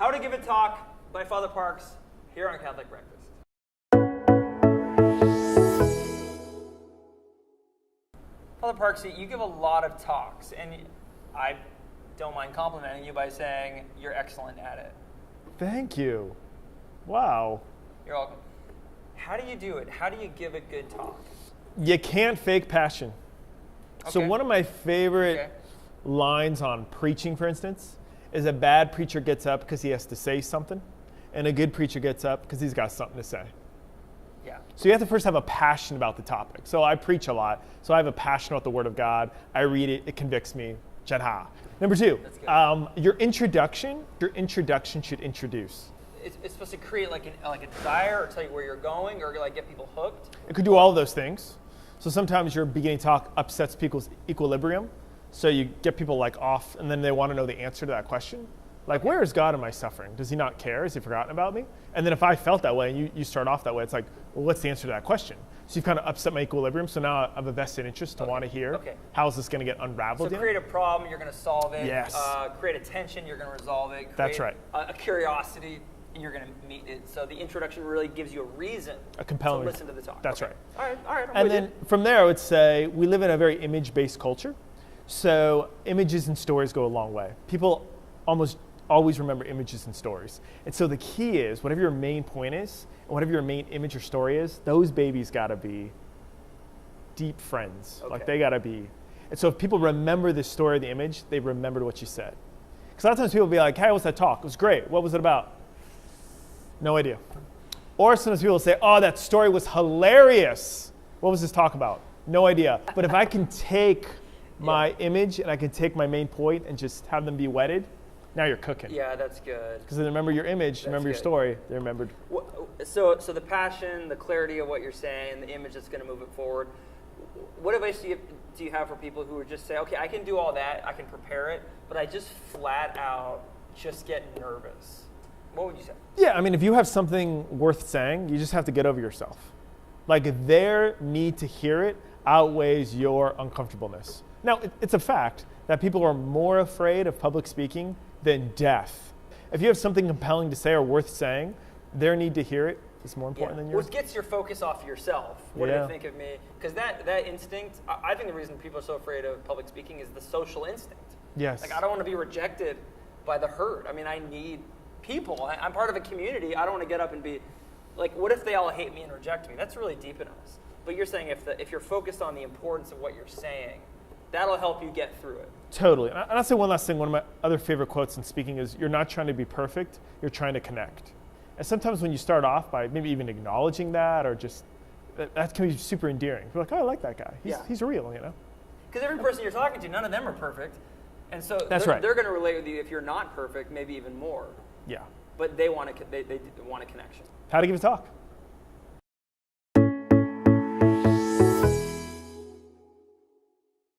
How to Give a Talk by Father Parks here on Catholic Breakfast. Father Parks, you give a lot of talks, and I don't mind complimenting you by saying you're excellent at it. Thank you. Wow. You're welcome. How do you do it? How do you give a good talk? You can't fake passion. Okay. So one of my favorite lines on preaching, for instance, is a bad preacher gets up because he has to say something, and a good preacher gets up because he's got something to say. Yeah. So you have to first have a passion about the topic. So I preach a lot, so I have a passion about the Word of God. I read it, it convicts me. Jadha. Number two, your introduction should introduce. It's supposed to create like a desire, or tell you where you're going, or like get people hooked. It could do all of those things. So sometimes your beginning talk upsets people's equilibrium. So you get people like off, and then they want to know the answer to that question. Like, where is God in my suffering? Does he not care? Has he forgotten about me? And then if I felt that way, and you start off that way, it's like, well, what's the answer to that question? So you've kind of upset my equilibrium. So now I have a vested interest to want to hear, how is this going to get unraveled? So create a problem, you're going to solve it. Yes. Create a tension, you're going to resolve it. That's right. A curiosity, and you're going to meet it. So the introduction really gives you a reason compelling to listen to the talk. That's right. All right. And then from there, I would say we live in a very image-based culture. So images and stories go a long way. People almost always remember images and stories. And so the key is, whatever your main point is, and whatever your main image or story is, those babies gotta be deep friends. Like they gotta be. And so if people remember the story or the image, they remembered what you said. Because a lot of times people will be like, hey, what's that talk? It was great. What was it about? No idea. Or sometimes people will say, oh, that story was hilarious. What was this talk about? No idea. But if I can take my image and I can take my main point and just have them be wedded, now you're cooking. Yeah, that's good. Because they remember your image, remember your story, they remembered. So the passion, the clarity of what you're saying, the image that's going to move it forward. What advice do you have for people who would just say, okay, I can do all that, I can prepare it, but I just flat out just get nervous? What would you say? Yeah, I mean, if you have something worth saying, you just have to get over yourself. Like their need to hear it outweighs your uncomfortableness. Now, it's a fact that people are more afraid of public speaking than death. If you have something compelling to say or worth saying, their need to hear it is more important than yours. What gets your focus off yourself? What do you think of me? Because that instinct, I think the reason people are so afraid of public speaking is the social instinct. Yes. Like, I don't want to be rejected by the herd. I mean, I need people. I'm part of a community. I don't want to get up and be like, what if they all hate me and reject me? That's really deep in us. But you're saying if you're focused on the importance of what you're saying, that'll help you get through it. Totally. And I'll say one last thing. One of my other favorite quotes in speaking is, you're not trying to be perfect, you're trying to connect. And sometimes when you start off by maybe even acknowledging that, or just, that can be super endearing. You're like, oh, I like that guy. He's real, you know? Because every person you're talking to, none of them are perfect. And so they're going to relate with you if you're not perfect, maybe even more. Yeah. But they want a connection. How to Give a Talk.